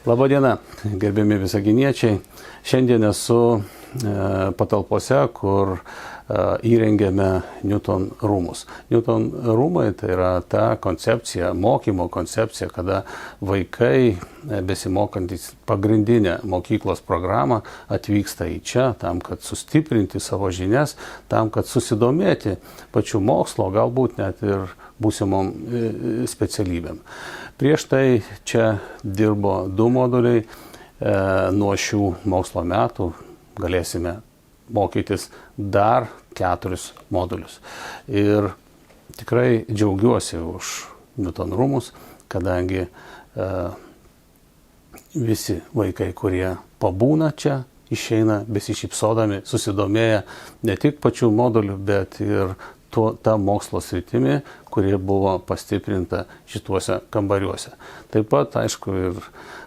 Labadiena, gerbiami visaginiečiai. Šiandien esu patalpose, kur įrengėme Newton rūmus. Newton rūmai tai yra ta koncepcija, mokymo koncepcija, kada vaikai besimokantis pagrindinę mokyklos programą atvyksta į čia tam, kad sustiprinti savo žinias, tam, kad susidomėti pačiu mokslo, galbūt net ir būsimom specialybėm. Prieš tai čia dirbo 2 moduliai. Nuo šių mokslo metų galėsime mokytis dar 4 modulius. Ir tikrai džiaugiuosi už Newton rūmus, kadangi visi vaikai, kurie pabūna čia, išeina besišypsodami, susidomėję ne tik pačių modulių, bet ir ta mokslo sritimi, kuri buvo pastiprinta šituose kambariuose. Taip pat, aišku, ir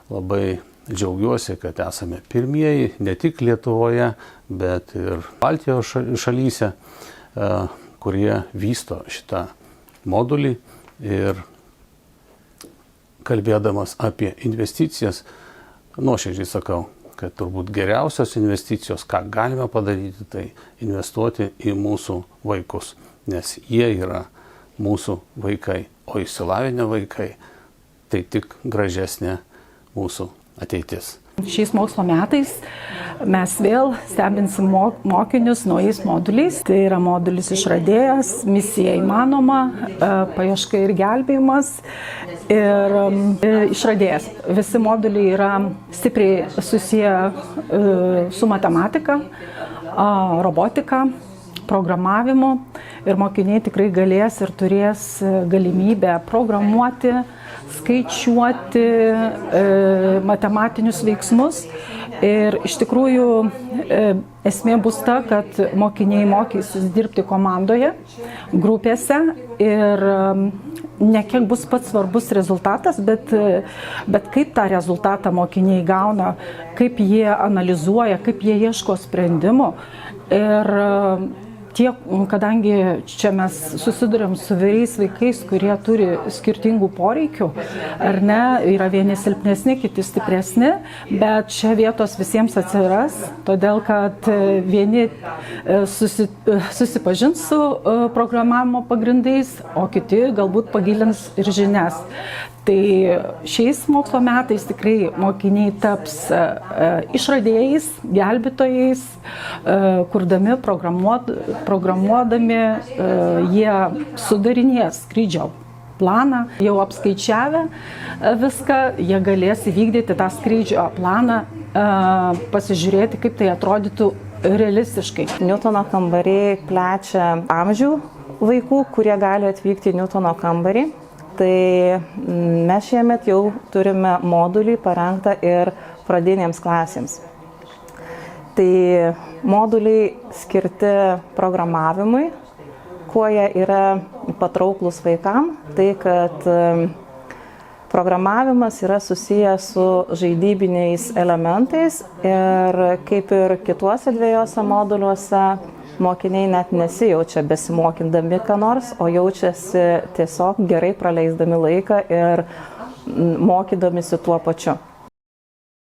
labai džiaugiuosi, kad esame pirmieji ne tik Lietuvoje, bet ir Baltijos šalyse, kurie vysto šitą modulį. Ir kalbėdamas apie investicijas, nuoširdžiai sakau, kad turbūt geriausios investicijos, ką galime padaryti, tai investuoti į mūsų vaikus, nes jie yra mūsų vaikai, o išsilavinę vaikai tai tik gražesnė mūsų ateitis. Šiais mokslo metais mes vėl stebinsim mokinius naujais moduliais. Tai yra modulis Išradėjas, Misija įmanoma, Paieška ir gelbėjimas ir Išradėjas. Visi moduliai yra stipriai susiję su matematika, robotika, programavimu ir mokiniai tikrai galės ir turės galimybę programuoti, skaičiuoti matematinius veiksmus. Ir iš tikrųjų esmė bus ta, kad mokiniai mokysis dirbti komandoje, grupėse ir ne kiek bus pats svarbus rezultatas, bet kaip tą rezultatą mokiniai gauna, kaip jie analizuoja, kaip jie ieško sprendimų. Ir kadangi čia mes susiduriam su vyriais vaikais, kurie turi skirtingų poreikių, ar ne, yra vieni silpnesni, kiti stipresni, bet čia vietos visiems atsiras, todėl kad vieni susipažins su programavimo pagrindais, o kiti galbūt pagilins ir žinias. Tai šiais mokslo metais tikrai mokiniai taps išradėjais, gelbėtojais, kurdami, programuodami, jie sudarinės skrydžio planą, jau apskaičiavę viską, jie galės įvykdyti tą skrydžio planą, pasižiūrėti, kaip tai atrodytų realistiškai. Newtono kambariai plečia amžių vaikų, kurie gali atvykti į Newtono kambarį. Tai mes šiemet jau turime modulį parengtą ir pradinėms klasėms. Tai moduliai skirti programavimui, kuo jie yra patrauklus vaikam, tai kad programavimas yra susijęs su žaidybiniais elementais ir kaip ir kituose 2 moduliuose, mokiniai net nesijaučia besimokindami ką nors, o jaučiasi tiesiog gerai praleisdami laiką ir mokydamisi tuo pačiu.